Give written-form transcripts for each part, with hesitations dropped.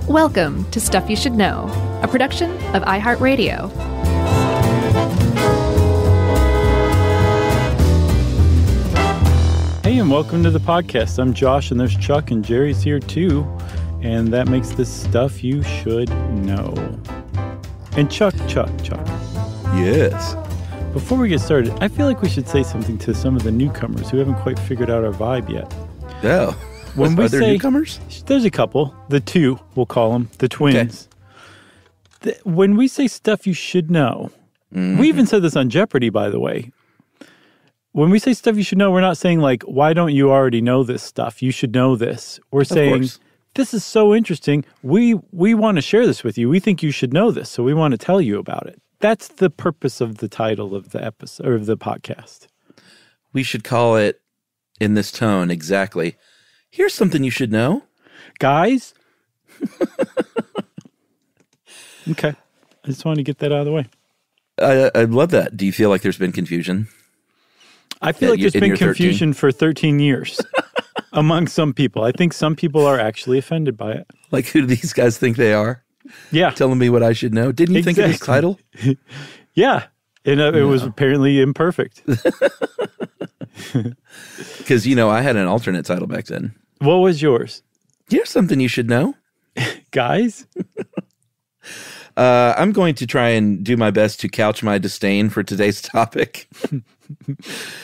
Welcome to Stuff You Should Know, a production of iHeartRadio. Hey, and welcome to the podcast. I'm Josh, and there's Chuck, and Jerry's here too. And that makes this Stuff You Should Know. And Chuck. Yes. Before we get started, I feel like we should say something to some of the newcomers who haven't quite figured out our vibe yet. Oh. Are there newcomers? There's a couple. The two, we'll call them. The twins. Okay. When we say stuff you should know, we even said this on Jeopardy, by the way. When we say stuff you should know, we're not saying like, why don't you already know this stuff? You should know this. We're saying, this is so interesting. We want to share this with you. We think you should know this, so we want to tell you about it. That's the purpose of the title of the episode or of the podcast. We should call it in this tone, exactly. Here's something you should know. Guys? Okay. I just wanted to get that out of the way. I love that. Do you feel like there's been confusion? I feel like there's been confusion for 13 years among some people. I think some people are actually offended by it. Like, who do these guys think they are? Yeah. Telling me what I should know? Didn't you think of this title? Yeah. And it was apparently imperfect. Because, I had an alternate title back then. What was yours? Here's something you should know. Guys? I'm going to try and do my best to couch my disdain for today's topic.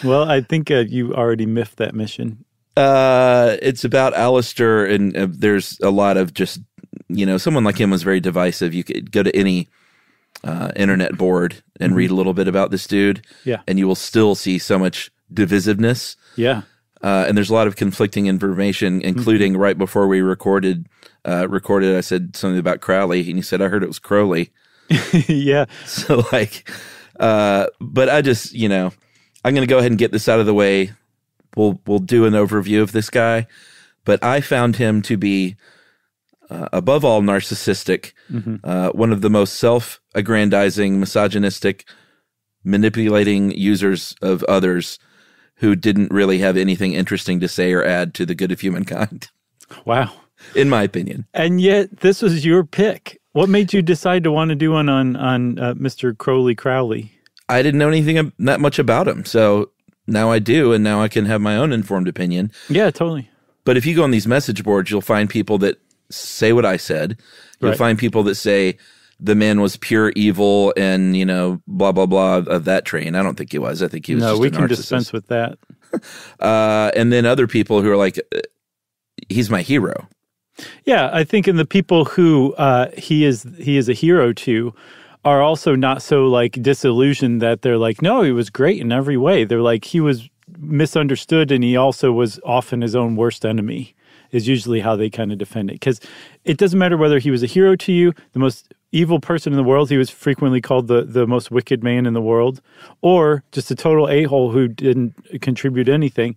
Well, I think you already miffed that mission. It's about Aleister, and there's a lot of just, someone like him was very divisive. You could go to any internet board and read a little bit about this dude, and you will still see so much divisiveness. Yeah. And there's a lot of conflicting information, including right before we recorded, I said something about Crowley, and you said, I heard it was Crowley. Yeah. So but I just, I'm going to go ahead and get this out of the way. We'll do an overview of this guy, but I found him to be, above all, narcissistic, one of the most self-aggrandizing, misogynistic, manipulating users of others who didn't really have anything interesting to say or add to the good of humankind. Wow. In my opinion. And yet, this was your pick. What made you decide to want to do one on Mr. Crowley? I didn't know anything that much about him, so now I do, and now I can have my own informed opinion. Yeah, totally. But if you go on these message boards, you'll find people that say what I said. You'll find people that say the man was pure evil and, blah, blah, blah of that train. I don't think he was. I think he was just a narcissist. No, we can dispense with that. And then other people who are like, he's my hero. Yeah, I think in the people who he is a hero to are also not so like disillusioned that they're like, no, he was great in every way. They're like, he was misunderstood and he also was often his own worst enemy is usually how they kind of defend it. Because it doesn't matter whether he was a hero to you, the most evil person in the world, he was frequently called the most wicked man in the world, or just a total a-hole who didn't contribute anything.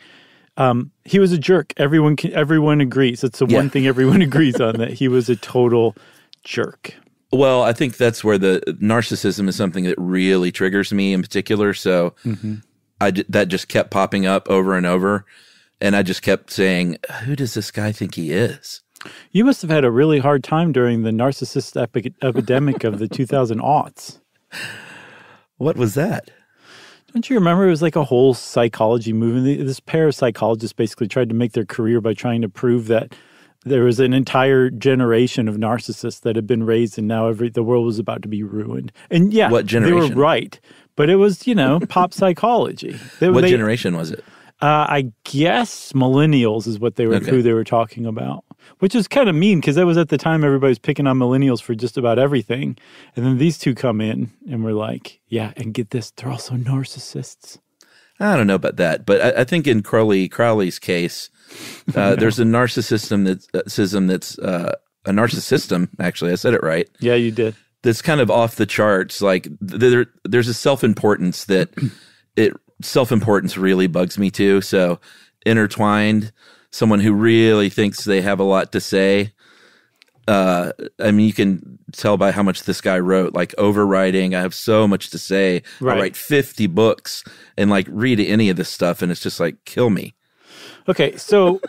He was a jerk. Everyone agrees. It's the one thing everyone agrees on, that he was a total jerk. Well, I think that's where the narcissism is something that really triggers me in particular. So that just kept popping up over and over. And I just kept saying, who does this guy think he is? You must have had a really hard time during the narcissist epidemic of the 2000s. What was that? Don't you remember? It was like a whole psychology movement. This pair of psychologists basically tried to make their career by trying to prove that there was an entire generation of narcissists that had been raised, and now the world was about to be ruined. And yeah, what generation? They were right, but it was, pop psychology. What generation was it? I guess millennials is what who they were talking about, which is kind of mean because that was at the time everybody was picking on millennials for just about everything. And then these two come in and we're like, yeah, and get this, they're also narcissists. I don't know about that, but I think in Crowley's case, there's a narcissism that's a narcissism, actually. I said it right. Yeah, you did. That's kind of off the charts. Like there's a self-importance that self-importance really bugs me too. So intertwined, someone who really thinks they have a lot to say. I mean, you can tell by how much this guy wrote, like overwriting. I have so much to say. Right. I write 50 books and like read any of this stuff. And it's just like, kill me. Okay. So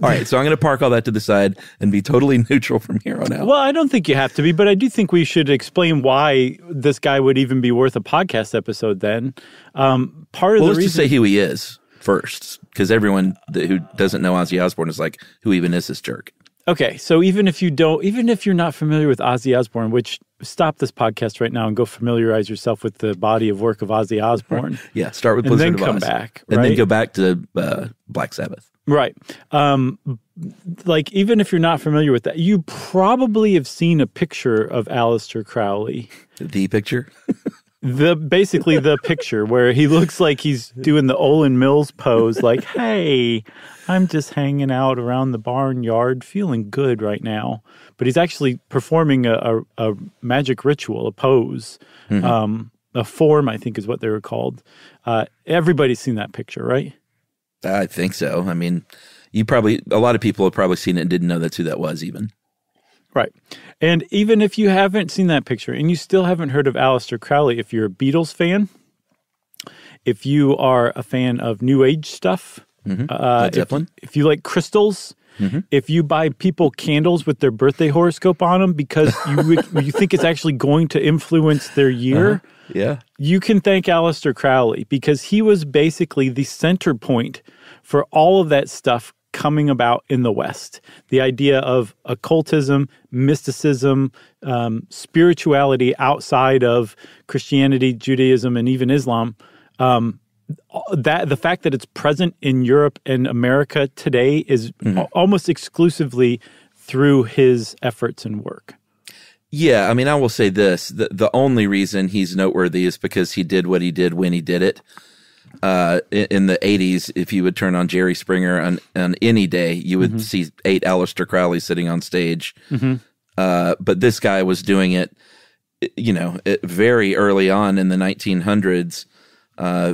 All right, so I'm going to park all that to the side and be totally neutral from here on out. Well, I don't think you have to be, but I do think we should explain why this guy would even be worth a podcast episode then. Let's just say who he is first, because everyone who doesn't know Ozzy Osbourne is like, who even is this jerk? Okay, so even if you're not familiar with Ozzy Osbourne, which stop this podcast right now and go familiarize yourself with the body of work of Ozzy Osbourne. Yeah, start with Blizzard and then of come Oz. back, right? And then go back to Black Sabbath. Right. Like, even if you're not familiar with that, you probably have seen a picture of Aleister Crowley. The picture? Basically the picture where he looks like he's doing the Olin Mills pose, like, hey, I'm just hanging out around the barnyard feeling good right now. But he's actually performing a magic ritual, a pose, a form, I think is what they were called. Everybody's seen that picture, right? I think so. I mean, a lot of people have probably seen it and didn't know that's who that was even. Right. And even if you haven't seen that picture and you still haven't heard of Aleister Crowley, if you're a Beatles fan, if you are a fan of New Age stuff, if you like crystals, if you buy people candles with their birthday horoscope on them because you think it's actually going to influence their year, you can thank Aleister Crowley because he was basically the center point for all of that stuff coming about in the West. The idea of occultism, mysticism, spirituality outside of Christianity, Judaism, and even Islam. The fact that it's present in Europe and America today is almost exclusively through his efforts and work. Yeah, I mean, I will say this. The only reason he's noteworthy is because he did what he did when he did it. In the 80s, if you would turn on Jerry Springer on any day, you would see 8 Aleister Crowley sitting on stage. But this guy was doing it, very early on in the 1900s,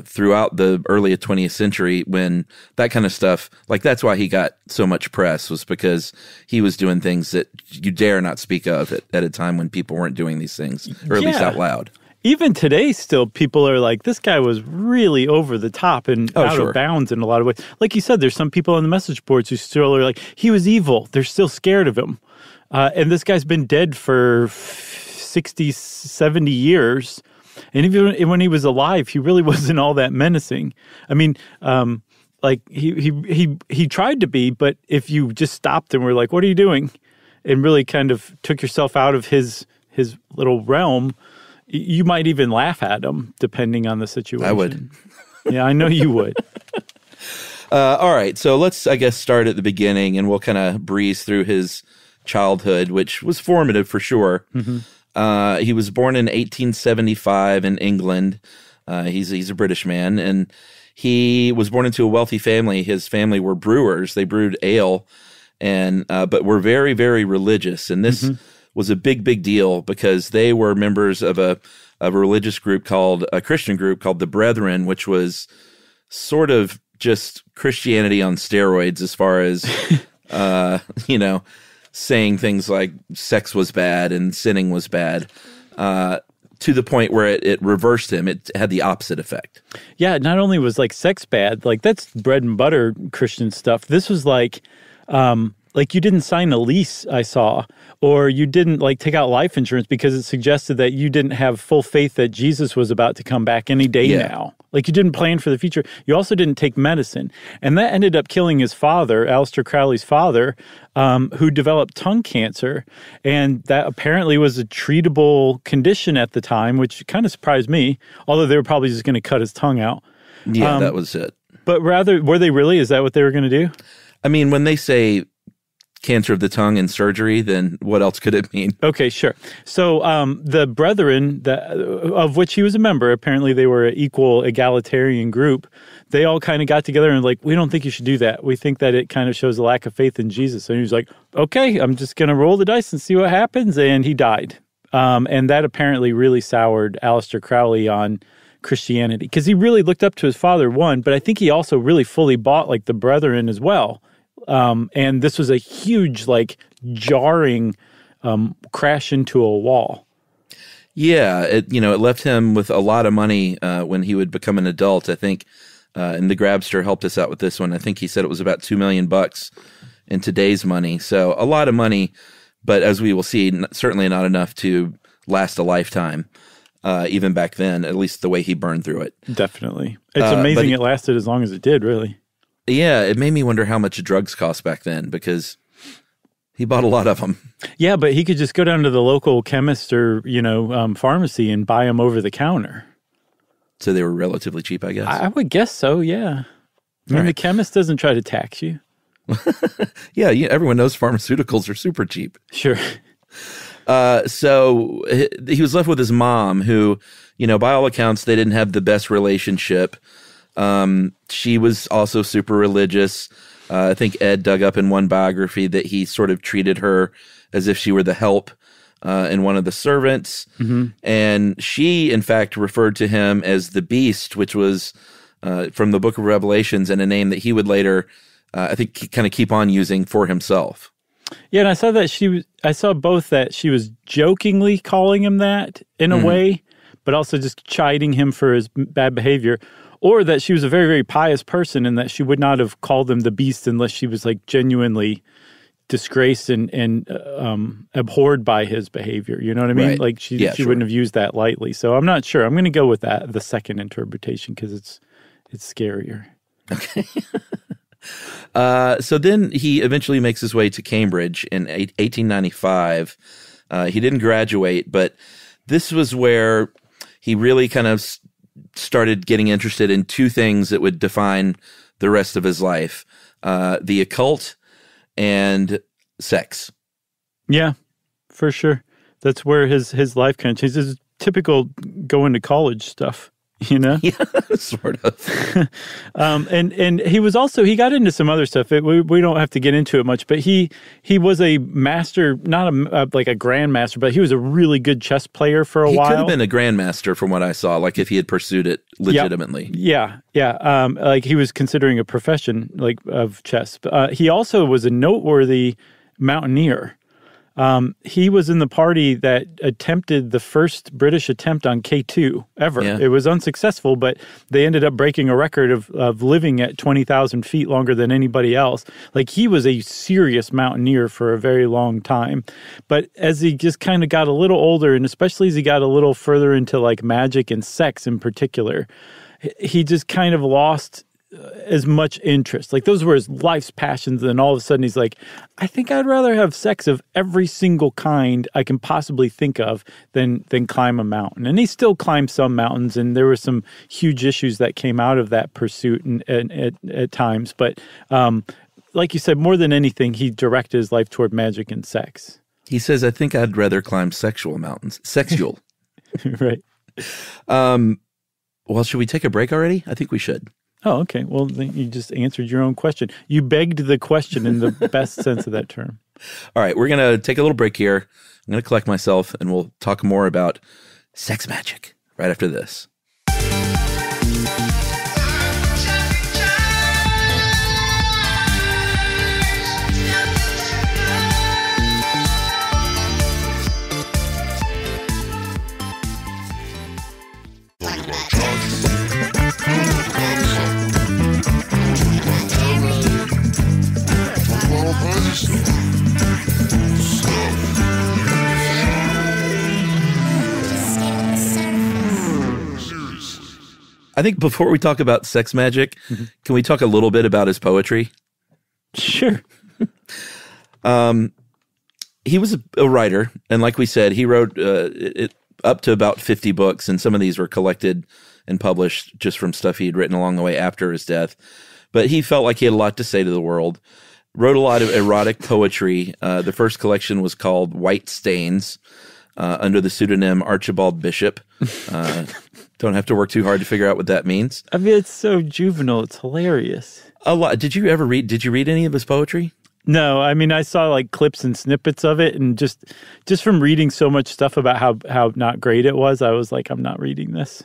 throughout the early 20th century, when that kind of stuff, like that's why he got so much press, was because he was doing things that you dare not speak of at a time when people weren't doing these things, or at least out loud. Even today, still, people are like, this guy was really over the top and out of bounds in a lot of ways. Like you said, there's some people on the message boards who still are like, he was evil. They're still scared of him. And this guy's been dead for 60, 70 years. And even when he was alive, he really wasn't all that menacing. I mean, like he tried to be, but if you just stopped and were like, what are you doing? And really kind of took yourself out of his little realm, you might even laugh at him, depending on the situation. I would. Yeah, I know you would. All right, so let's, I guess, start at the beginning, and we'll kind of breeze through his childhood, which was formative for sure. He was born in 1875 in England. He's a British man, and he was born into a wealthy family. His family were brewers. They brewed ale, and but were very, very religious, and this was a big deal because they were members of a religious group a Christian group called the Brethren, which was sort of just Christianity on steroids as far as, saying things like sex was bad and sinning was bad, to the point where it reversed him. It had the opposite effect. Yeah, not only was like sex bad, like that's bread and butter Christian stuff. This was like you didn't sign a lease, I saw, or you didn't like take out life insurance because it suggested that you didn't have full faith that Jesus was about to come back any day now. Like you didn't plan for the future. You also didn't take medicine. And that ended up killing his father, Aleister Crowley's father, who developed tongue cancer. And that apparently was a treatable condition at the time, which kind of surprised me, although they were probably just going to cut his tongue out. Yeah, that was it. But rather, were they really? Is that what they were going to do? I mean, when they say cancer of the tongue and surgery, then what else could it mean? Okay, sure. So the Brethren, of which he was a member, apparently they were an equal egalitarian group, they all kind of got together and like, we don't think you should do that. We think that it kind of shows a lack of faith in Jesus. And he was like, okay, I'm just going to roll the dice and see what happens. And he died. And that apparently really soured Aleister Crowley on Christianity because he really looked up to his father, one, but I think he also really fully bought like the Brethren as well. And this was a huge, like, jarring crash into a wall. Yeah, it left him with a lot of money when he would become an adult. I think and the Grabster helped us out with this one. I think he said it was about $2 million in today's money. So a lot of money, but as we will see, certainly not enough to last a lifetime. Even back then, at least the way he burned through it. Definitely. It's amazing it lasted as long as it did, really. Yeah, it made me wonder how much drugs cost back then, because he bought a lot of them. Yeah, but he could just go down to the local chemist or, pharmacy and buy them over the counter. So they were relatively cheap, I guess? I would guess so, yeah. The chemist doesn't try to tax you. Yeah, everyone knows pharmaceuticals are super cheap. Sure. So he was left with his mom, who, by all accounts, they didn't have the best relationship. She was also super religious. I think Ed dug up in one biography that he sort of treated her as if she were the help and one of the servants. Mm-hmm. And she, in fact, referred to him as the Beast, which was from the Book of Revelations, and a name that he would later, I think, kind of keep on using for himself. Yeah, and I saw that I saw both that she was jokingly calling him that in a way, but also just chiding him for his bad behavior, or that she was a very, very pious person and that she would not have called him the Beast unless she was like genuinely disgraced and abhorred by his behavior. You know what I mean? Right. Like she wouldn't have used that lightly. So I'm not sure. I'm going to go with that, the second interpretation, because it's scarier. Okay. So then he eventually makes his way to Cambridge in 1895. He didn't graduate, but this was where he really kind of started getting interested in two things that would define the rest of his life, the occult and sex. Yeah, for sure. That's where his life kind of changed. This is typical going to college stuff. Yeah, sort of. And he got into some other stuff. We don't have to get into it much, but he was a master, not like a grandmaster, but he was a really good chess player for a while. He could have been a grandmaster from what I saw, like if he had pursued it legitimately. Yeah. Like he was considering a profession like of chess. He also was a noteworthy mountaineer. He was in the party that attempted the first British attempt on K2 ever. Yeah. It was unsuccessful, but they ended up breaking a record of living at 20,000 feet longer than anybody else. Like he was a serious mountaineer for a very long time. But as he just kind of got a little older, and especially as he got a little further into like magic and sex in particular, he just kind of lost as much interest. Like those were his life's passions. And then all of a sudden he's like, I think I'd rather have sex of every single kind I can possibly think of than climb a mountain. And he still climbed some mountains, and there were some huge issues that came out of that pursuit and at times. But like you said, more than anything, he directed his life toward magic and sex. He says, I think I'd rather climb sexual mountains. Sexual. Right. Well, should we take a break already? I think we should. Oh, okay. Well, then you just answered your own question. You begged the question in the best sense of that term. All right. We're going to take a little break here. I'm going to collect myself, and we'll talk more about sex magic right after this. I think before we talk about sex magic, can we talk a little bit about his poetry? Sure. He was a writer, and like we said, he wrote it up to about 50 books, and some of these were collected and published just from stuff he'd written along the way after his death. But he felt like he had a lot to say to the world. Wrote a lot of erotic poetry. The first collection was called White Stains, under the pseudonym Archibald Bishop. Don't have to work too hard to figure out what that means. I mean, it's so juvenile. It's hilarious. A lot. Did you read any of his poetry? No, I mean, I saw like clips and snippets of it, and just from reading so much stuff about how not great it was, I was like, I'm not reading this.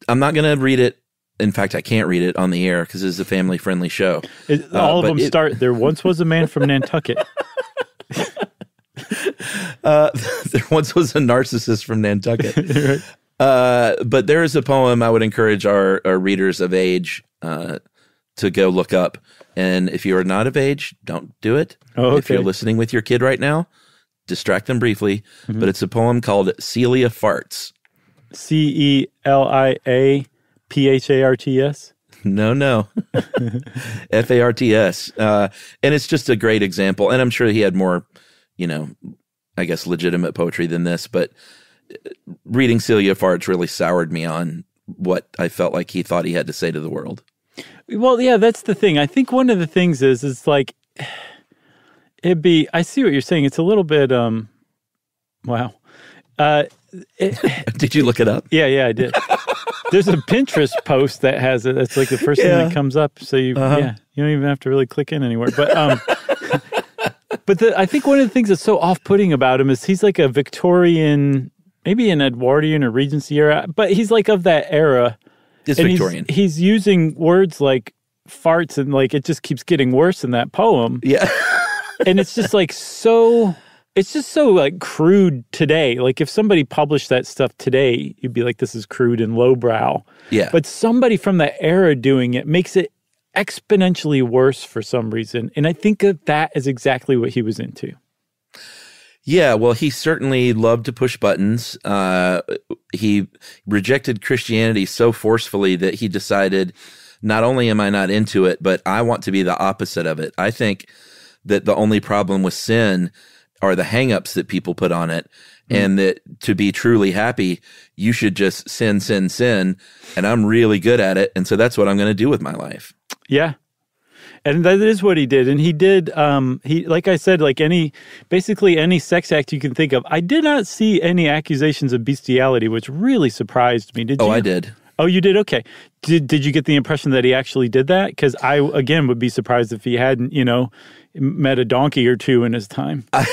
I'm not going to read it. In fact, I can't read it on the air because it's a family-friendly show. All of them start, there once was a man from Nantucket. There once was a narcissist from Nantucket. Right. But there is a poem I would encourage our readers of age to go look up. And if you are not of age, don't do it. Oh, okay. If you're listening with your kid right now, distract them briefly. Mm-hmm. But it's a poem called Celia Farts. Celiapharts? No. Farts. And it's just a great example. And I'm sure he had more, I guess, legitimate poetry than this. But reading Celia Farts really soured me on what I felt like he thought he had to say to the world. Well, yeah, that's the thing. I think one of the things is like, I see what you're saying. It's a little bit, wow. Did you look it up? Yeah, I did. There's a Pinterest post that has it. That's like the first thing that comes up. So you don't even have to really click in anywhere. But I think one of the things that's so off-putting about him is he's like a Victorian, maybe an Edwardian or Regency era, but he's like of that era. It's Victorian. He's using words like farts and like it just keeps getting worse in that poem. Yeah. And it's just like so like crude today. Like if somebody published that stuff today, you'd be like, this is crude and lowbrow. Yeah. But somebody from that era doing it makes it exponentially worse for some reason. And I think that is exactly what he was into. Yeah, well, he certainly loved to push buttons. He rejected Christianity so forcefully that he decided, not only am I not into it, but I want to be the opposite of it. I think that the only problem with sin are the hang-ups that people put on it, and that to be truly happy, you should just sin, and I'm really good at it, and so that's what I'm going to do with my life. Yeah. And that is what he did. And he did, like I said, like basically any sex act you can think of. I did not see any accusations of bestiality, which really surprised me. Did you? Oh, I did. Oh, you did? Okay. Did you get the impression that he actually did that? Because I, again, would be surprised if he hadn't, met a donkey or two in his time. I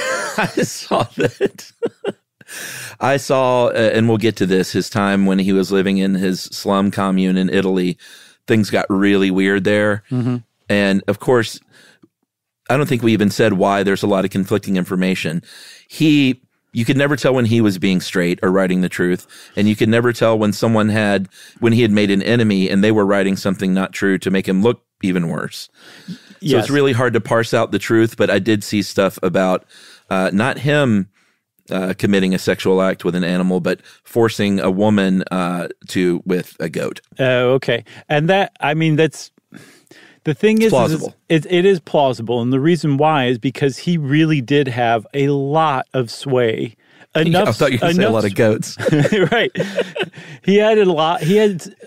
saw that. I saw, and we'll get to this, his time when he was living in his slum commune in Italy. Things got really weird there. Mm-hmm. And of course, I don't think we even said why there's a lot of conflicting information. You could never tell when he was being straight or writing the truth. And you could never tell when he had made an enemy and they were writing something not true to make him look even worse. Yes. So it's really hard to parse out the truth, but I did see stuff about not him committing a sexual act with an animal, but forcing a woman with a goat. Okay. And that's... The thing is, plausible. It is plausible, and the reason why is because he really did have a lot of sway. I thought you were going to say a lot of goats. Right. He had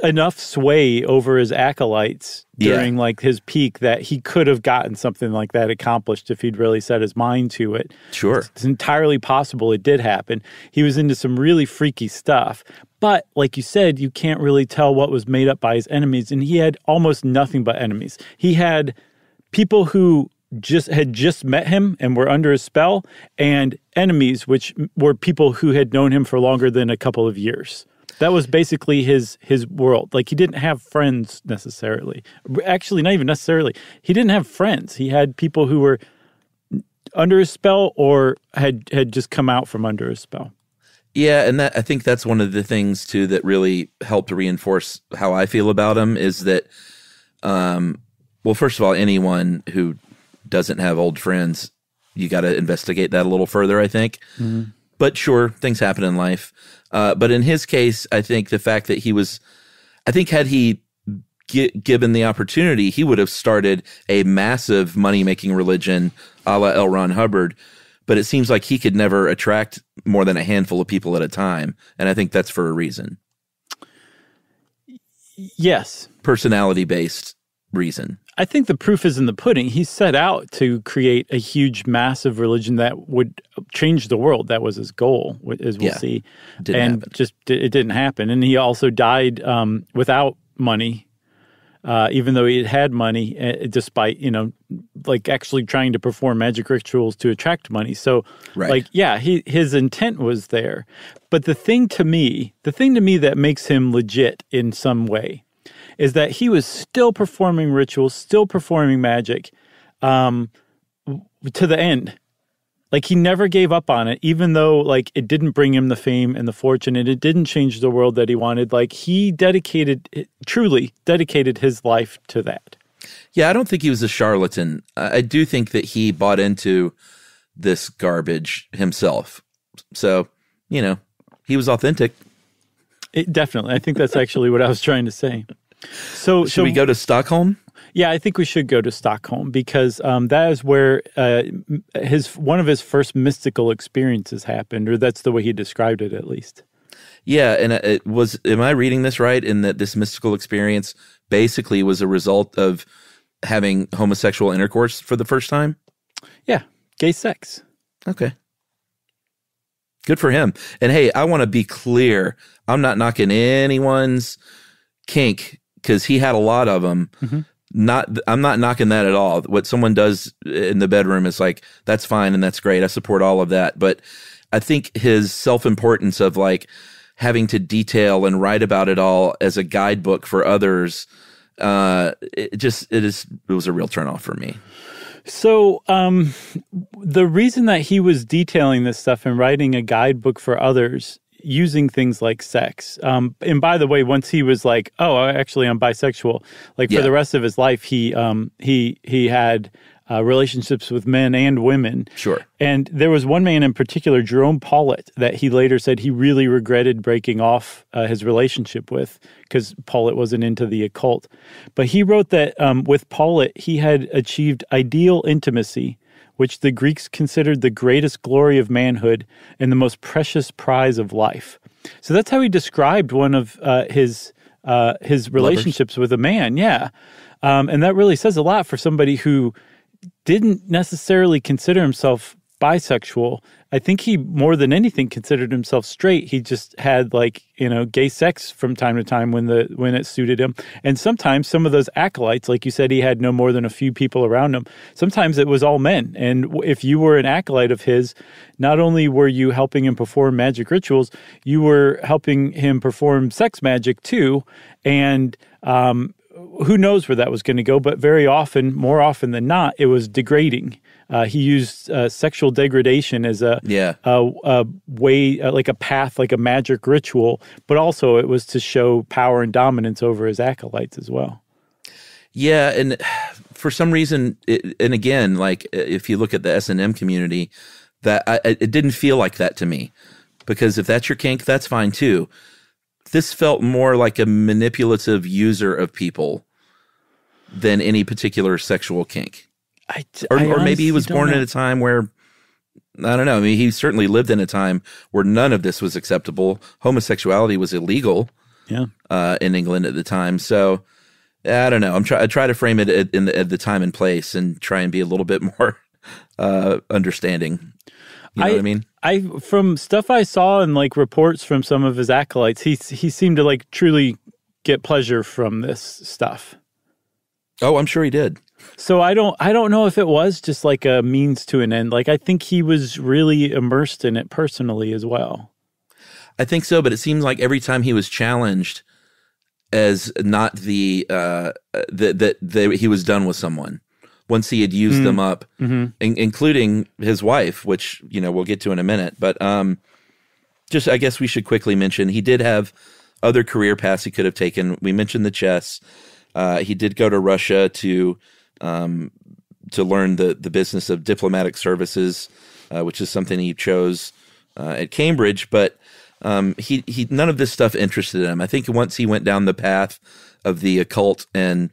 enough sway over his acolytes during like his peak that he could have gotten something like that accomplished if he'd really set his mind to it. Sure. It's entirely possible it did happen. He was into some really freaky stuff. But like you said, you can't really tell what was made up by his enemies. And he had almost nothing but enemies. He had people who had just met him and were under his spell, and enemies, which were people who had known him for longer than a couple of years. That was basically his world. Like, he didn't have friends necessarily. Actually, not even necessarily. He didn't have friends. He had people who were under his spell or had just come out from under his spell. Yeah, and I think that's one of the things, too, that really helped to reinforce how I feel about him is that, well, first of all, anyone who doesn't have old friends, you got to investigate that a little further, I think. Mm-hmm. But sure, things happen in life. But in his case, I think the fact that had he given the opportunity, he would have started a massive money-making religion a la L. Ron Hubbard. But it seems like he could never attract more than a handful of people at a time. And I think that's for a reason. Yes. Personality-based reason. I think the proof is in the pudding. He set out to create a huge, massive religion that would change the world. That was his goal, as we'll see. It didn't happen. And he also died without money, even though he had money, despite, like actually trying to perform magic rituals to attract money. So, his intent was there. But the thing to me that makes him legit in some way is that he was still performing rituals, still performing magic to the end. Like, he never gave up on it, even though, like, it didn't bring him the fame and the fortune, and it didn't change the world that he wanted. Like, he truly dedicated his life to that. Yeah, I don't think he was a charlatan. I do think that he bought into this garbage himself. So, you know, he was authentic. Definitely. I think that's actually what I was trying to say. So should we go to Stockholm? Yeah, I think we should go to Stockholm because that is where one of his first mystical experiences happened, or that's the way he described it, at least. Yeah, and am I reading this right in that this mystical experience basically was a result of having homosexual intercourse for the first time? Yeah, gay sex. Okay. Good for him. And hey, I want to be clear. I'm not knocking anyone's kink because he had a lot of them. Mm-hmm. I'm not knocking that at all. What someone does in the bedroom is like, that's fine and that's great. I support all of that. But I think his self-importance of like having to detail and write about it all as a guidebook for others, it was a real turnoff for me. So the reason that he was detailing this stuff and writing a guidebook for others using things like sex. And by the way, once he was like, oh, actually I'm bisexual, like for the rest of his life, he had relationships with men and women. Sure. And there was one man in particular, Jerome Paulet, that he later said he really regretted breaking off his relationship with because Paulet wasn't into the occult. But he wrote that with Paulet, he had achieved ideal intimacy, which the Greeks considered the greatest glory of manhood and the most precious prize of life. So that's how he described one of his relationships with a man. Yeah. And that really says a lot for somebody who didn't necessarily consider himself bisexual. I think he, more than anything, considered himself straight. He just had gay sex from time to time when it suited him. And sometimes some of those acolytes, like you said, he had no more than a few people around him. Sometimes it was all men. And if you were an acolyte of his, not only were you helping him perform magic rituals, you were helping him perform sex magic too. And who knows where that was going to go, but very often, more often than not, it was degrading. He used sexual degradation as a way, like a path, like a magic ritual, but also it was to show power and dominance over his acolytes as well. Yeah, and for some reason, and again, like if you look at the S&M community, it didn't feel like that to me, because if that's your kink, that's fine too. This felt more like a manipulative user of people than any particular sexual kink. Or maybe he was born at a time where, I don't know. I mean, he certainly lived in a time where none of this was acceptable. Homosexuality was illegal in England at the time. So I don't know. I try to frame it at the time and place and try and be a little bit more understanding. You know what I mean? From stuff I saw and like reports from some of his acolytes, he seemed to like truly get pleasure from this stuff. Oh, I'm sure he did. So I don't know if it was just like a means to an end. Like I think he was really immersed in it personally as well. I think so, but it seems like every time he was challenged as not that he was done with someone. Once he had used them up, including his wife, which, we'll get to in a minute. But just I guess we should quickly mention, he did have other career paths he could have taken. We mentioned the chess. He did go to Russia to learn the business of diplomatic services, which is something he chose at Cambridge. But he none of this stuff interested him. I think once he went down the path of the occult and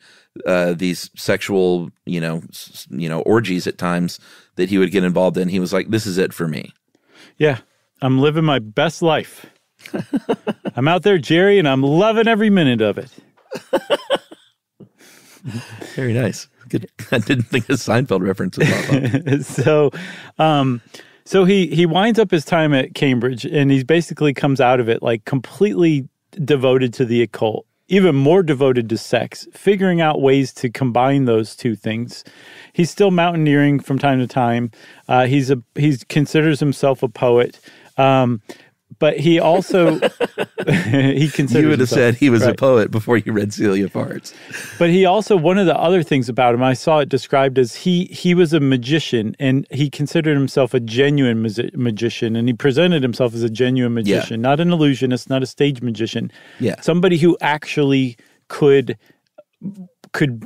these sexual, orgies at times that he would get involved in, he was like, this is it for me. Yeah, I'm living my best life. I'm out there, Jerry, and I'm loving every minute of it. Very nice. Good. I didn't think a Seinfeld reference was pop up. So he winds up his time at Cambridge, and he basically comes out of it like completely devoted to the occult, even more devoted to sex, figuring out ways to combine those two things. He's still mountaineering from time to time. He considers himself a poet. But he also he considered you would have said he was a right. poet before you read Celia Parts. But he also, one of the other things about him, I saw it described as he was a magician, and he considered himself a genuine magician, and he presented himself as a genuine magician, not an illusionist, not a stage magician. Yeah. Somebody who actually could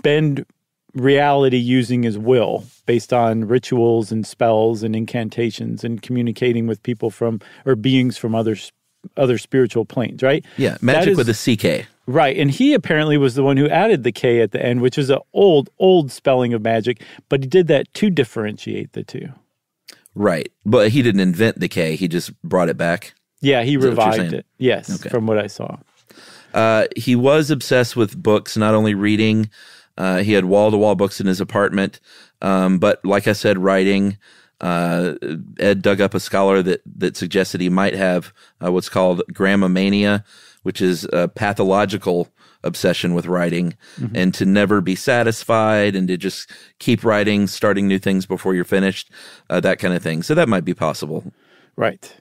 bend reality using his will based on rituals and spells and incantations and communicating with people from, or beings from other spiritual planes, right? Yeah, magic with a CK. Right, and he apparently was the one who added the K at the end, which is an old spelling of magic, but he did that to differentiate the two. Right, but he didn't invent the K, he just brought it back. Yeah, he revived it, yes, okay. From what I saw. He was obsessed with books, not only reading. He had wall-to-wall books in his apartment, but like I said, writing. Ed dug up a scholar that suggested he might have what's called grammomania, which is a pathological obsession with writing, and to never be satisfied and to just keep writing, starting new things before you're finished, that kind of thing. So that might be possible. Right.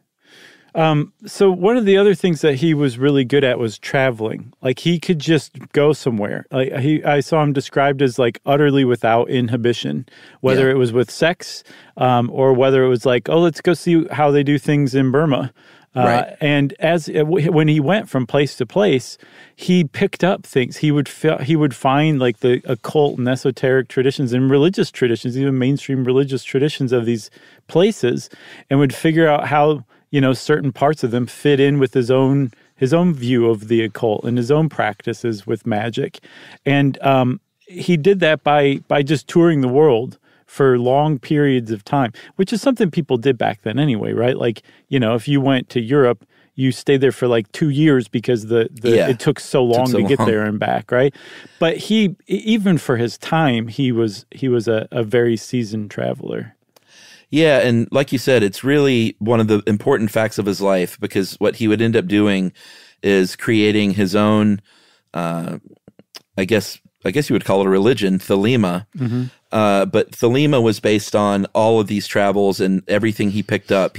So one of the other things that he was really good at was traveling. Like he could just go somewhere. Like I saw him described as like utterly without inhibition, whether it was with sex, or whether it was like, oh, let's go see how they do things in Burma. Right. And when he went from place to place, he picked up things. He would find like the occult and esoteric traditions and religious traditions, even mainstream religious traditions of these places, and would figure out how, certain parts of them fit in with his own view of the occult and his own practices with magic. And he did that by just touring the world for long periods of time, which is something people did back then anyway, right? Like, if you went to Europe, you stayed there for like 2 years because it took so long to get there and back, right? But he, even for his time, he was a very seasoned traveler. Yeah, and like you said, it's really one of the important facts of his life, because what he would end up doing is creating his own, I guess you would call it a religion, Thelema. But Thelema was based on all of these travels and everything he picked up.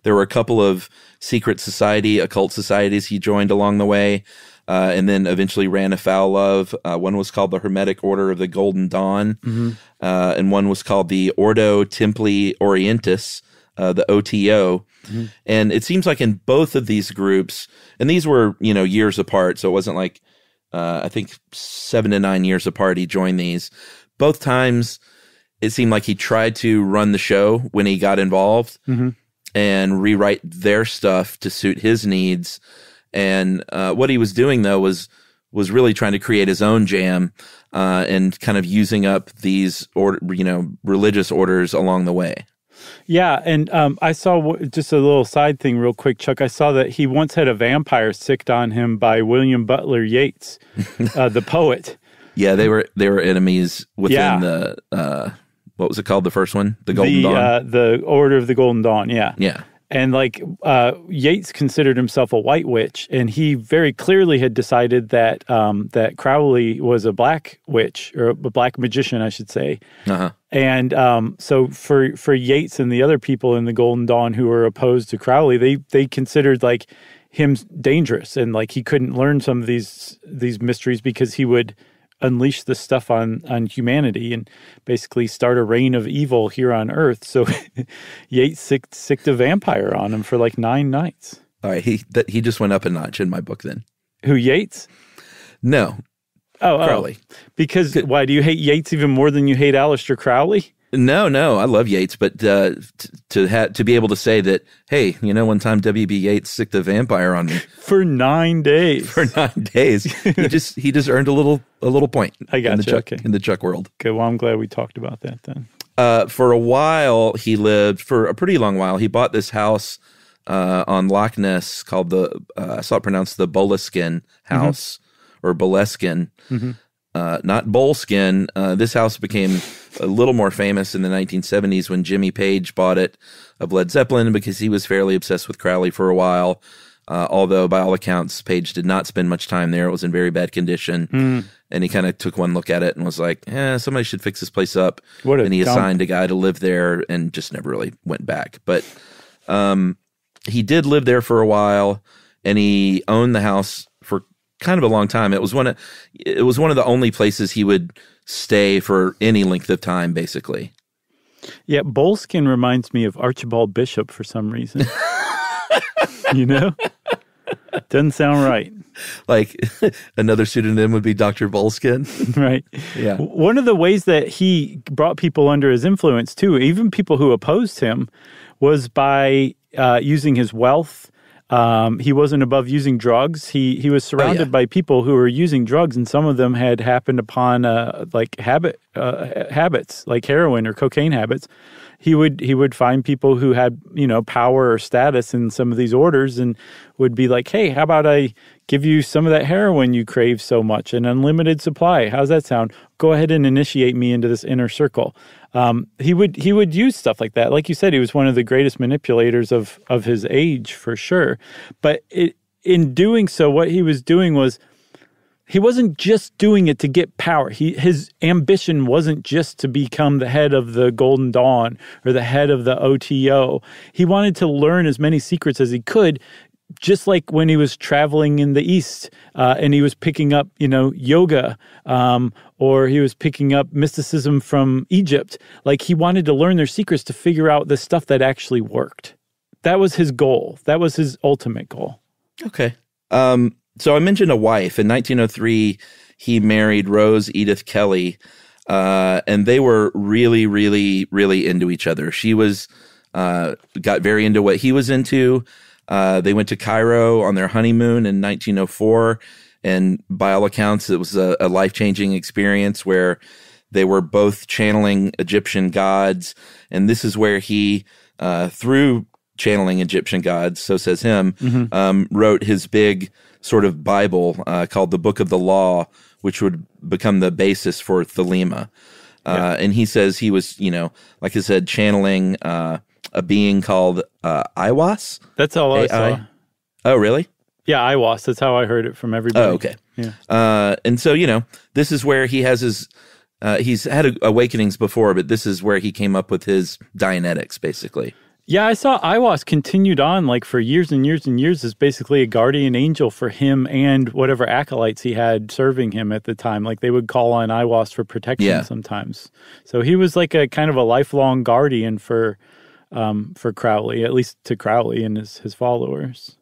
There were a couple of secret occult societies he joined along the way, and then eventually ran afoul of. One was called the Hermetic Order of the Golden Dawn, and one was called the Ordo Templi Orientis, the OTO. And it seems like in both of these groups, and these were, years apart, so it wasn't like, I think 7 to 9 years apart he joined these. Both times it seemed like he tried to run the show when he got involved and rewrite their stuff to suit his needs. And what he was doing, though, was really trying to create his own jam and kind of using up these religious orders along the way. Yeah, and I saw just a little side thing real quick, Chuck. I saw that he once had a vampire sicked on him by William Butler Yeats, the poet. Yeah, they were enemies within the what was it called? The first one, the Golden Dawn, the Order of the Golden Dawn. Yeah. And Yeats considered himself a white witch, and he very clearly had decided that that Crowley was a black witch, or a black magician, I should say. And so for Yeats and the other people in the Golden Dawn who were opposed to Crowley, they considered like him dangerous, and like he couldn't learn some of these mysteries because he would unleash the stuff on humanity and basically start a reign of evil here on Earth. So Yeats sicked a vampire on him for like 9 nights. All right, he just went up a notch in my book then. Who, Yeats? No. Crowley. Because why, do you hate Yeats even more than you hate Aleister Crowley? No, I love Yeats, but to be able to say that, hey, one time W.B. Yeats sicked a vampire on me for 9 days. For 9 days, he just earned a little point. I got in the Chuck world. Okay, well, I'm glad we talked about that then. For a while, he lived for a pretty long while. He bought this house on Loch Ness called I saw it pronounced the Boleskine House or Boleskine. Not Boleskine. This house became a little more famous in the 1970s when Jimmy Page bought it of Led Zeppelin, because he was fairly obsessed with Crowley for a while. Although by all accounts, Page did not spend much time there. It was in very bad condition. And he kind of took one look at it and was like, somebody should fix this place up. And he assigned a guy to live there and just never really went back. But he did live there for a while, and he owned the house for kind of a long time. It was one of the only places he would stay for any length of time, basically. Yeah, Boleskine reminds me of Archibald Bishop for some reason. You know? Doesn't sound right. Like another pseudonym would be Dr. Boleskine. Right. Yeah. One of the ways that he brought people under his influence, too, even people who opposed him, was by using his wealth. He wasn't above using drugs. He was surrounded by people who were using drugs, and some of them had happened upon habits, like heroin or cocaine habits. He would find people who had, power or status in some of these orders and would be like, hey, how about I give you some of that heroin you crave so much, an unlimited supply. How's that sound? Go ahead and initiate me into this inner circle. He would use stuff like that. Like you said, he was one of the greatest manipulators of his age, for sure. But in doing so, what he was doing was, he wasn't just doing it to get power. His ambition wasn't just to become the head of the Golden Dawn or the head of the OTO. He wanted to learn as many secrets as he could, just like when he was traveling in the East and he was picking up, yoga or he was picking up mysticism from Egypt. Like, he wanted to learn their secrets to figure out the stuff that actually worked. That was his goal. That was his ultimate goal. Okay. So I mentioned a wife. In 1903, he married Rose Edith Kelly, and they were really, really, really into each other. She was got very into what he was into. They went to Cairo on their honeymoon in 1904, and by all accounts, it was a life-changing experience where they were both channeling Egyptian gods, and this is where he, through channeling Egyptian gods, so says him, wrote his big sort of Bible called the Book of the Law, which would become the basis for Thelema. And he says he was, like I said, channeling a being called Aiwass. That's all I saw. Oh, really? Yeah, Aiwass. That's how I heard it from everybody. Oh, okay. Yeah. And so, this is where he has his, he's had awakenings before, but this is where he came up with his Dianetics, basically. Yeah, I saw Aiwass continued on like for years and years and years as basically a guardian angel for him and whatever acolytes he had serving him at the time. Like, they would call on Aiwass for protection sometimes. So he was like a kind of a lifelong guardian for Crowley, at least to Crowley and his followers.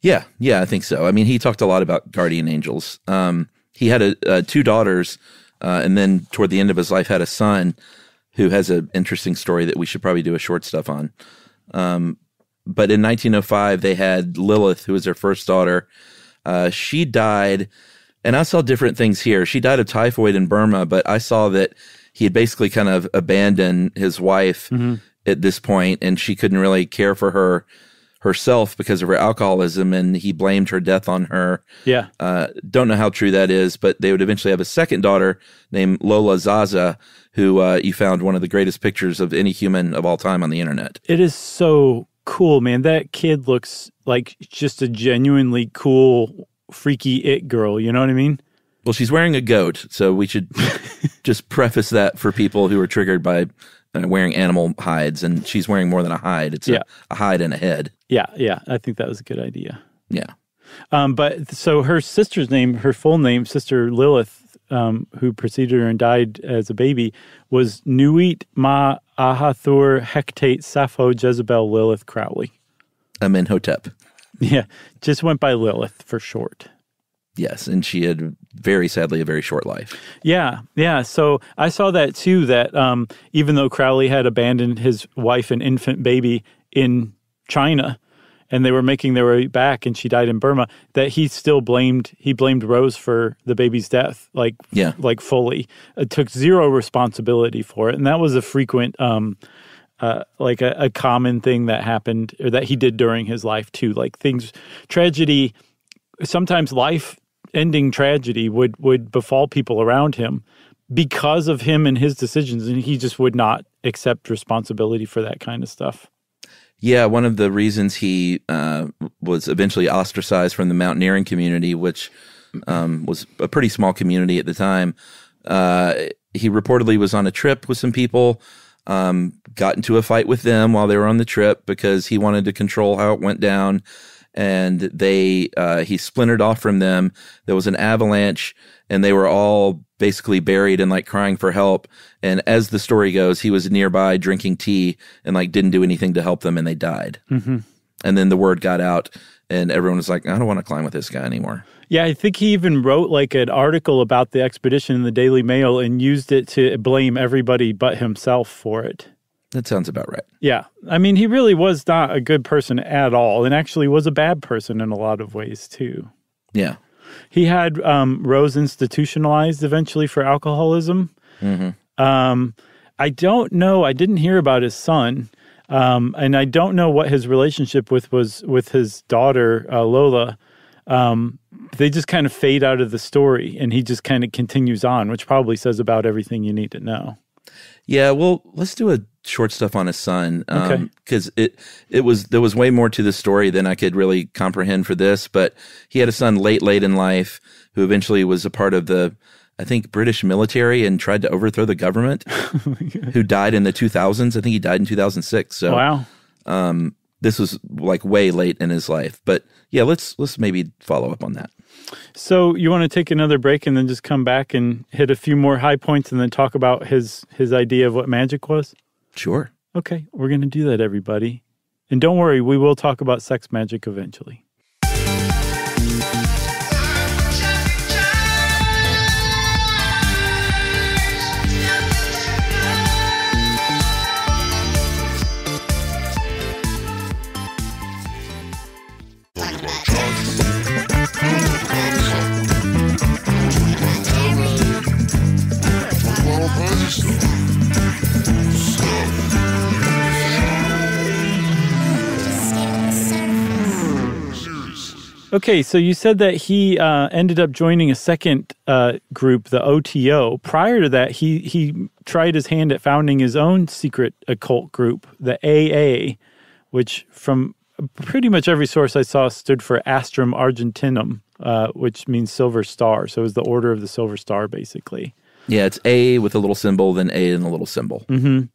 Yeah, I think so. I mean, he talked a lot about guardian angels. He had two daughters, and then toward the end of his life had a son who has an interesting story that we should probably do a short stuff on. But in 1905, they had Lilith, who was their first daughter. She died, and I saw different things here. She died of typhoid in Burma, but I saw that he had basically kind of abandoned his wife at this point, and she couldn't really care for herself because of her alcoholism, and he blamed her death on her. Yeah. Don't know how true that is, but they would eventually have a second daughter named Lola Zaza, who you found one of the greatest pictures of any human of all time on the internet. It is so cool, man. That kid looks like just a genuinely cool, freaky it girl. You know what I mean? Well, she's wearing a goat, so we should just preface that for people who are triggered by wearing animal hides, and she's wearing more than a hide. It's a hide and a head. Yeah. I think that was a good idea. Yeah. But so her sister's name, her full name, Sister Lilith, who preceded her and died as a baby, was Nuit Ma Ahathur Hectate Sappho Jezebel Lilith Crowley. Amenhotep. Yeah, just went by Lilith for short. Yes, and she had very sadly a very short life. Yeah. So I saw that too, that even though Crowley had abandoned his wife and infant baby in China, and they were making their way back, and she died in Burma, that he still blamed Rose for the baby's death, like fully. It took zero responsibility for it, and that was a frequent, like a common thing that happened, or that he did during his life too. Like tragedy, sometimes life-ending tragedy would befall people around him because of him and his decisions, and he just would not accept responsibility for that kind of stuff. Yeah, one of the reasons he was eventually ostracized from the mountaineering community, which was a pretty small community at the time, he reportedly was on a trip with some people, got into a fight with them while they were on the trip because he wanted to control how it went down. And he splintered off from them. There was an avalanche, and they were all basically buried and like crying for help. And as the story goes, he was nearby drinking tea and like didn't do anything to help them, and they died. Mm-hmm. And then the word got out, and everyone was like, I don't want to climb with this guy anymore. Yeah, I think he even wrote like an article about the expedition in the Daily Mail and used it to blame everybody but himself for it. That sounds about right. Yeah. I mean, he really was not a good person at all, and actually was a bad person in a lot of ways, too. Yeah. He had Rose institutionalized eventually for alcoholism. Mm-hmm. I don't know. I didn't hear about his son, and I don't know what his relationship was with his daughter, Lola. They just kind of fade out of the story, and he just kind of continues on, which probably says about everything you need to know. Yeah, well, let's do a short stuff on his son, Okay. Because there was way more to the story than I could really comprehend for this. But he had a son late in life who eventually was a part of the, I think, British military and tried to overthrow the government. Who died in the 2000s? I think he died in 2006. So Wow. This was like way late in his life. But yeah, let's maybe follow up on that. So you want to take another break and then just come back and hit a few more high points and then talk about his idea of what magic was? Sure. Okay, we're going to do that, everybody. And don't worry, we will talk about sex magic eventually. Okay, so you said that he ended up joining a second group, the OTO. Prior to that, he tried his hand at founding his own secret occult group, the AA, which from pretty much every source I saw stood for Astrum Argentinum, which means silver star. So it was the Order of the Silver Star, basically. Yeah, it's A with a little symbol, then A and a little symbol. Mm-hmm.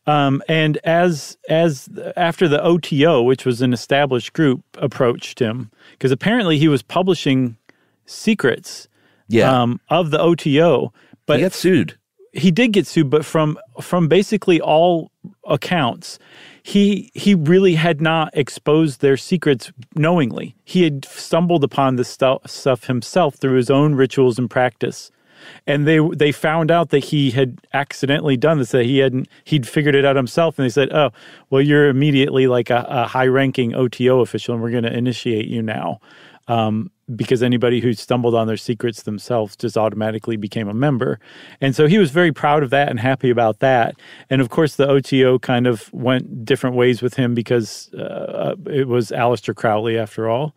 And as after the OTO, which was an established group, approached him, because apparently he was publishing secrets of the OTO. But he got sued. He did get sued, but from basically all accounts, he really had not exposed their secrets knowingly. He had stumbled upon this stuff himself through his own rituals and practice. And they found out that he had accidentally done this, that he'd figured it out himself. And they said, oh, well, you're immediately like a high-ranking OTO official, and we're going to initiate you now. Because anybody who stumbled on their secrets themselves just automatically became a member. And so he was very proud of that and happy about that. And of course, the OTO kind of went different ways with him because it was Aleister Crowley after all.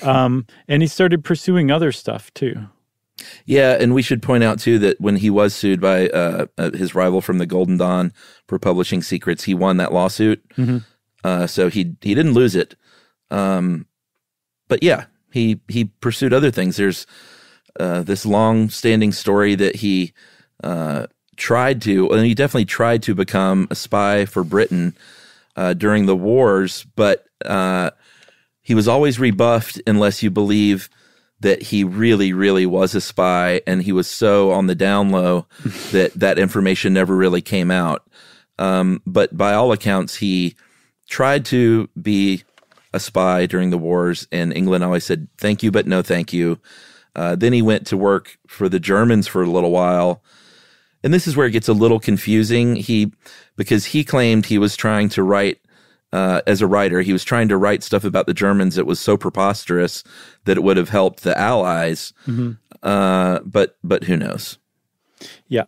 And he started pursuing other stuff too. Yeah, and we should point out, too, that when he was sued by his rival from the Golden Dawn for publishing secrets, he won that lawsuit. Mm-hmm. So he didn't lose it. But yeah, he pursued other things. There's this long-standing story that he tried to, and he definitely tried to become a spy for Britain during the wars, but he was always rebuffed unless you believe that he really, really was a spy, and he was so on the down low that information never really came out. But by all accounts, he tried to be a spy during the wars, and England always said, thank you, but no thank you. Then he went to work for the Germans for a little while. And this is where it gets a little confusing. Because he claimed he was trying to write, as a writer, he was trying to write stuff about the Germans that was so preposterous that it would have helped the Allies. Mm-hmm. But who knows? Yeah.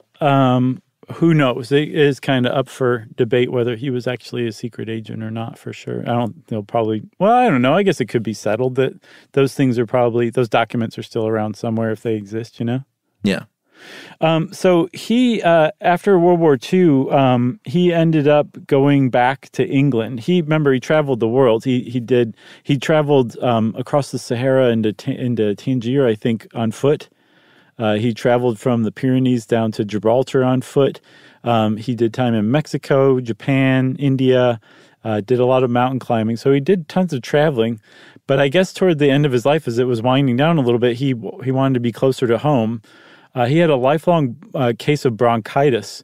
Who knows? It is kind of up for debate whether he was actually a secret agent or not, for sure. I don't know. I guess it could be settled that those documents are still around somewhere if they exist, you know? Yeah. So he, after World War II, he ended up going back to England. He traveled the world. He traveled across the Sahara into Tangier, I think, on foot. He traveled from the Pyrenees down to Gibraltar on foot. He did time in Mexico, Japan, India, did a lot of mountain climbing. So he did tons of traveling. But I guess toward the end of his life, as it was winding down a little bit, he wanted to be closer to home. He had a lifelong case of bronchitis.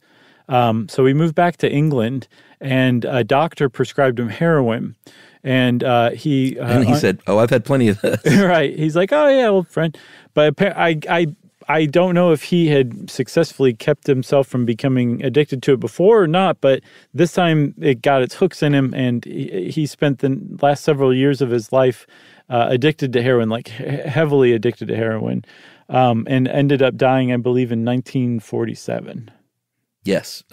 So he moved back to England, and a doctor prescribed him heroin. And he said, "Oh, I've had plenty of this." Right. He's like, "Oh yeah, old friend." But I don't know if he had successfully kept himself from becoming addicted to it before or not. But this time it got its hooks in him, and he spent the last several years of his life addicted to heroin, like heavily addicted to heroin, and ended up dying, I believe, in 1947. Yes,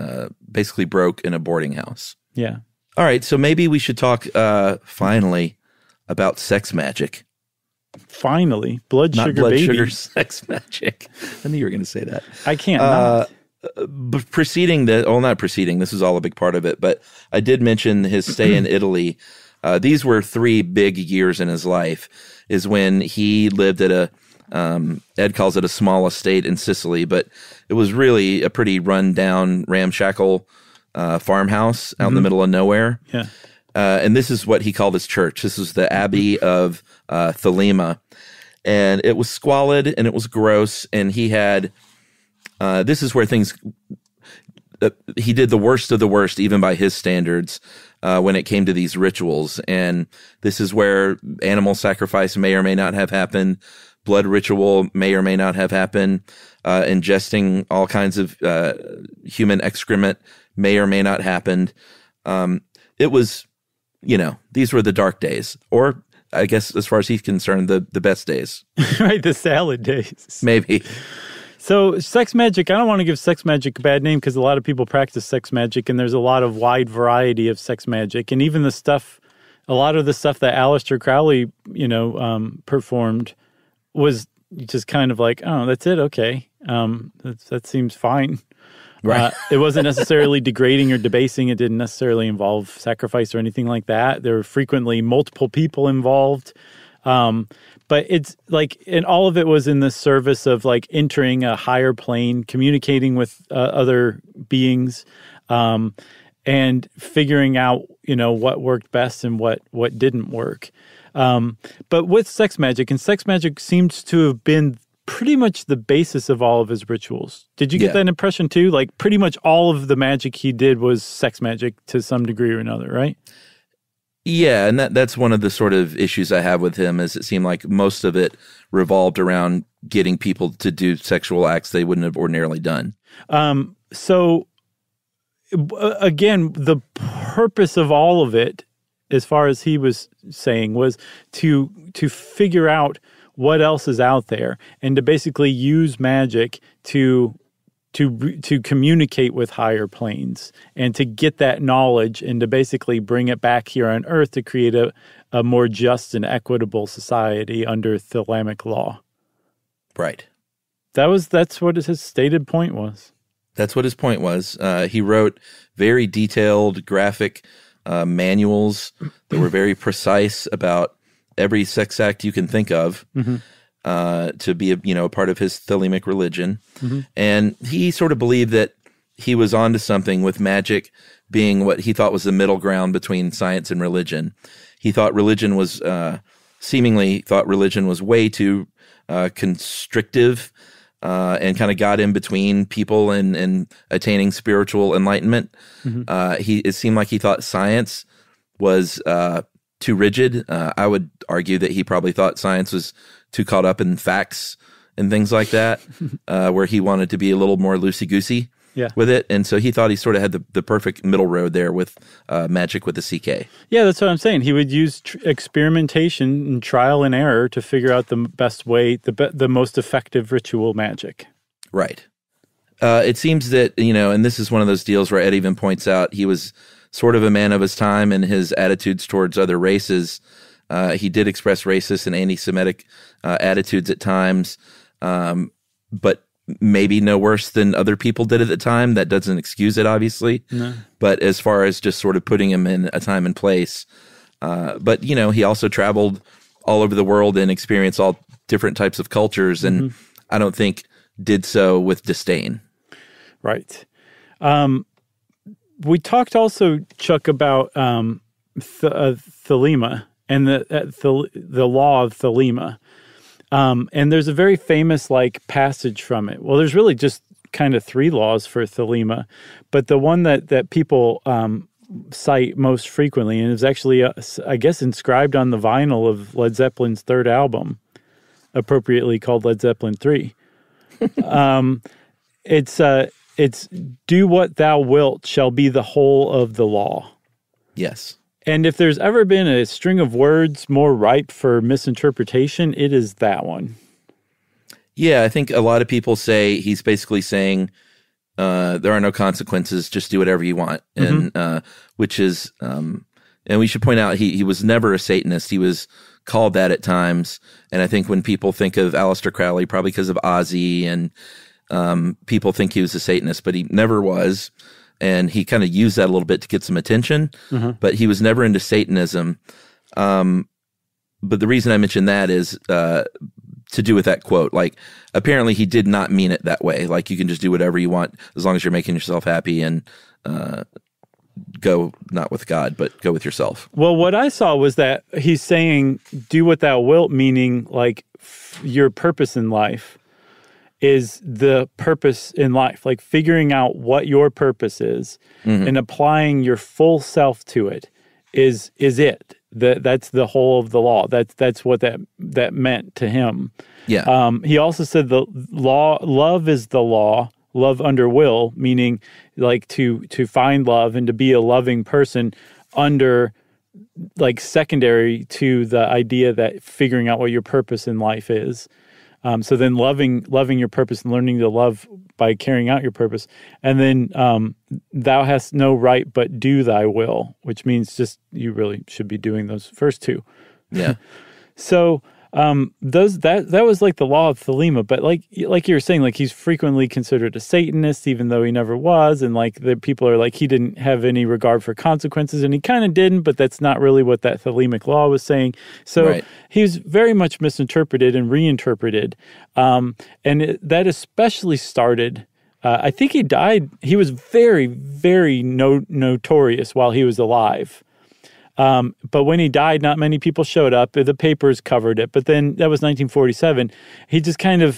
basically broke in a boarding house. Yeah. All right, so maybe we should talk finally about sex magic. Finally, blood not sugar blood baby. sugar sex magic. I knew you were going to say that. I can't not. But not preceding. This is all a big part of it. But I did mention his stay in Italy. These were 3 big years in his life. Is when he lived at a Ed calls it a small estate in Sicily, but it was really a pretty run-down, ramshackle farmhouse out in the middle of nowhere. Yeah. And this is what he called his church. This was the Abbey of Thelema. And it was squalid and it was gross. And he had, this is where things, he did the worst of the worst, even by his standards, when it came to these rituals. And this is where animal sacrifice may or may not have happened. Blood ritual may or may not have happened. Ingesting all kinds of human excrement may or may not happened. It was, these were the dark days, or I guess as far as he's concerned, the best days. Right, the salad days. Maybe. So sex magic, I don't want to give sex magic a bad name because a lot of people practice sex magic, and there's a lot of wide variety of sex magic. And even a lot of the stuff that Aleister Crowley, performed was just kind of like, oh, that's it, okay. That seems fine. Right. It wasn't necessarily degrading or debasing. It didn't necessarily involve sacrifice or anything like that. There were frequently multiple people involved. But it's like, and all of it was in the service of like entering a higher plane, communicating with other beings, and figuring out, what worked best and what didn't work. But with sex magic, and sex magic seems to have been pretty much the basis of all of his rituals. Did you get that impression too? Like pretty much all of the magic he did was sex magic to some degree or another, right? Yeah, and that's one of the sort of issues I have with him, is it seemed like most of it revolved around getting people to do sexual acts they wouldn't have ordinarily done. So again, the purpose of all of it, as far as he was saying, was to figure out what else is out there, and to basically use magic to communicate with higher planes, and to get that knowledge, and to basically bring it back here on Earth to create a more just and equitable society under Thelemic law. Right. That's what his stated point was. That's what his point was. He wrote very detailed, graphic manuals that were very precise about every sex act you can think of, to be a part of his Thelemic religion. And he sort of believed that he was onto something with magic being what he thought was the middle ground between science and religion. He thought religion was way too constrictive, and kind of got in between people and attaining spiritual enlightenment. It seemed like he thought science was too rigid. I would argue that he probably thought science was too caught up in facts and things like that, where he wanted to be a little more loosey-goosey with it. And so he thought he sort of had the perfect middle road there with magic with the CK. Yeah, that's what I'm saying. He would use experimentation and trial and error to figure out the best way, the most effective ritual magic. Right. It seems that, and this is one of those deals where Ed even points out he was sort of a man of his time in his attitudes towards other races. He did express racist and anti-Semitic attitudes at times, but maybe no worse than other people did at the time. That doesn't excuse it, obviously. No. But as far as just sort of putting him in a time and place. But, he also traveled all over the world and experienced all different types of cultures, and I don't think did so with disdain. Right. We talked also, Chuck, about thelema and the law of thelema. And there's a very famous passage from it. Well, there's really just kind of 3 laws for thelema, but the one that people cite most frequently, and is actually, I guess, inscribed on the vinyl of Led Zeppelin's 3rd album, appropriately called Led Zeppelin 3. It's do what thou wilt shall be the whole of the law. Yes. And if there's ever been a string of words more ripe for misinterpretation, it is that one. Yeah, I think a lot of people say he's basically saying there are no consequences, just do whatever you want. And which is, and we should point out, he was never a Satanist. He was called that at times. And I think when people think of Aleister Crowley, probably because of Ozzy, and people think he was a Satanist, but he never was. And he kind of used that a little bit to get some attention, but he was never into Satanism. But the reason I mention that is to do with that quote. Apparently he did not mean it that way. You can just do whatever you want as long as you're making yourself happy, and go not with God, but go with yourself. Well, what I saw was that he's saying, do what thou wilt, meaning your purpose in life is the purpose in life, figuring out what your purpose is and applying your full self to it is it. That's the whole of the law. That's what that meant to him. Yeah. He also said the law, love is the law, love under will, meaning to find love and to be a loving person under secondary to the idea that figuring out what your purpose in life is. So then loving your purpose and learning to love by carrying out your purpose. And then thou hast no right but do thy will, which means just you really should be doing those first 2. Yeah. So that was the law of thelema, but like you were saying, he's frequently considered a Satanist, even though he never was, and the people are he didn't have any regard for consequences, and he kind of didn't, but that's not really what that thelemic law was saying. So he was very much misinterpreted and reinterpreted, and that especially started. I think he died. He was very, very notorious while he was alive. But when he died, not many people showed up. The papers covered it. But then that was 1947. He just kind of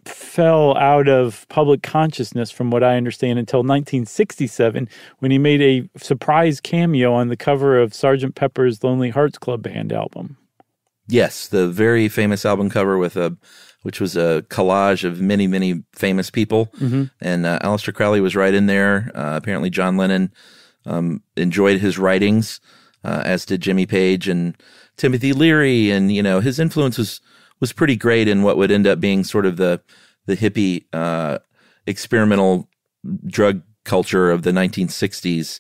fell out of public consciousness, from what I understand, until 1967, when he made a surprise cameo on the cover of Sgt. Pepper's Lonely Hearts Club Band album. Yes, the very famous album cover which was a collage of many, many famous people. And Aleister Crowley was right in there. Apparently John Lennon enjoyed his writings. As did Jimmy Page and Timothy Leary, and his influence was pretty great in what would end up being sort of the hippie experimental drug culture of the 1960s.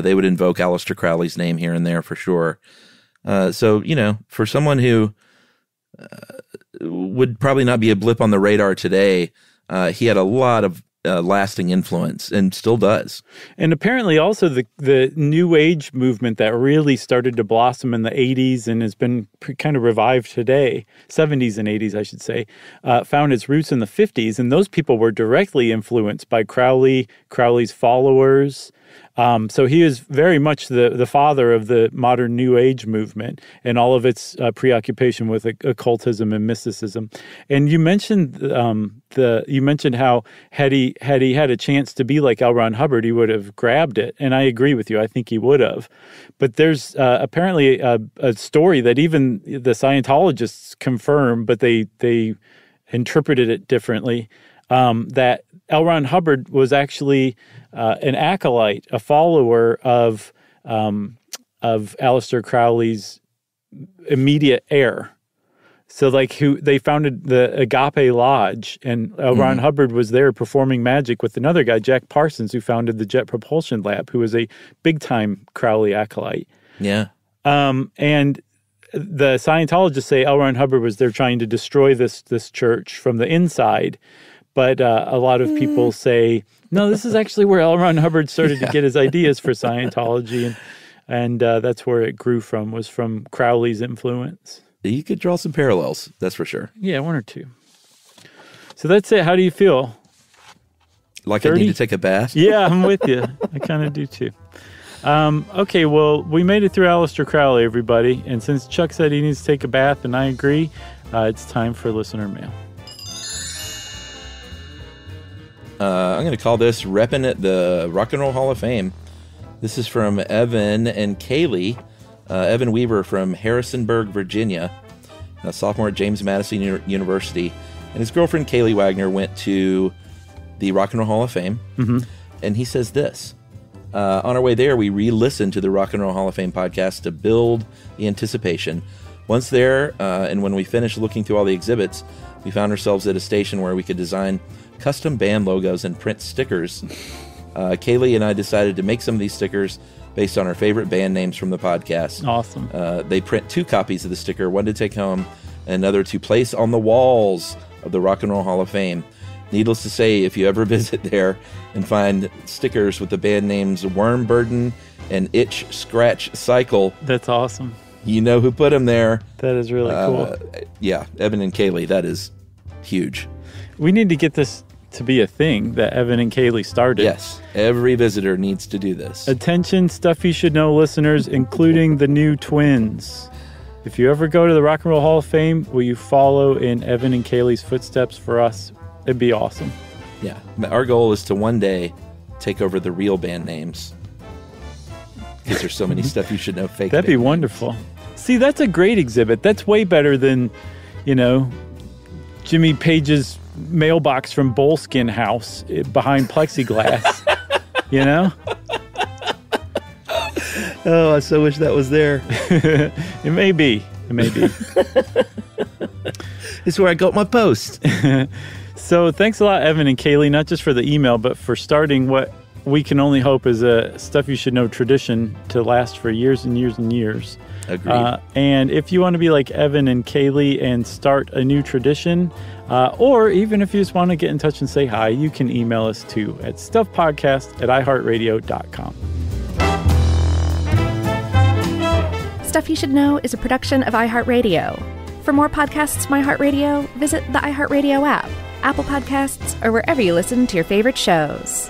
They would invoke Aleister Crowley's name here and there for sure. So for someone who would probably not be a blip on the radar today, he had a lot of lasting influence, and still does. And apparently also the New Age movement that really started to blossom in the 80s and has been kind of revived today, 70s and 80s, I should say, found its roots in the 50s, and those people were directly influenced by Crowley's followers. So he is very much the father of the modern New Age movement and all of its preoccupation with occultism and mysticism. And you mentioned how had he had a chance to be like L. Ron Hubbard, he would have grabbed it. And I agree with you. I think he would have. But there's apparently a story that even the Scientologists confirm, but they interpreted it differently. That L. Ron Hubbard was actually an acolyte, a follower of Aleister Crowley's immediate heir. So, who they founded the Agape Lodge, and L. Ron Hubbard was there performing magic with another guy, Jack Parsons, who founded the Jet Propulsion Lab, who was a big-time Crowley acolyte. Yeah. And the Scientologists say L. Ron Hubbard was there trying to destroy this church from the inside. But a lot of people say, no, this is actually where L. Ron Hubbard started to get his ideas for Scientology. And that's where it grew from, was from Crowley's influence. You could draw some parallels, that's for sure. Yeah, one or two. So that's it. How do you feel? Like 30? I need to take a bath? Yeah, I'm with you. I kind of do too. Okay, well, we made it through Aleister Crowley, everybody. And since Chuck said he needs to take a bath, and I agree, it's time for listener mail. I'm going to call this Reppin' at the Rock and Roll Hall of Fame. This is from Evan and Kaylee. Evan Weaver from Harrisonburg, Virginia, a sophomore at James Madison University. And his girlfriend, Kaylee Wagner, went to the Rock and Roll Hall of Fame. Mm-hmm. And he says this. On our way there, we re-listened to the Rock and Roll Hall of Fame podcast to build the anticipation. Once there, and when we finished looking through all the exhibits, we found ourselves at a station where we could design custom band logos and print stickers. Kaylee and I decided to make some of these stickers based on our favorite band names from the podcast. Awesome. They print 2 copies of the sticker, one to take home and another to place on the walls of the Rock and Roll Hall of Fame. Needless to say, if you ever visit there and find stickers with the band names Worm Burden and Itch Scratch Cycle, that's awesome. You know who put them there. That is really cool. Yeah, Evan and Kaylee, that is huge. We need to get this to be a thing that Evan and Kaylee started. Yes, every visitor needs to do this. Attention, Stuff You Should Know listeners, including the new twins. If you ever go to the Rock and Roll Hall of Fame, will you follow in Evan and Kaylee's footsteps for us? It'd be awesome. Yeah. Our goal is to one day take over the real band names. Because there's so many Stuff You Should Know fake That'd be wonderful. See, that's a great exhibit. That's way better than, Jimmy Page's mailbox from Boleskin House behind plexiglass. Oh, I so wish that was there. It may be. It's where I got my post. So thanks a lot, Evan and Kaylee, not just for the email, but for starting what we can only hope is a Stuff You Should Know tradition to last for years and years and years. Agreed. And if you want to be like Evan and Kaylee and start a new tradition, or even if you just want to get in touch and say hi, you can email us too at stuffpodcast@iheartradio.com. Stuff You Should Know is a production of iHeartRadio. For more podcasts from iHeartRadio, visit the iHeartRadio app, Apple Podcasts, or wherever you listen to your favorite shows.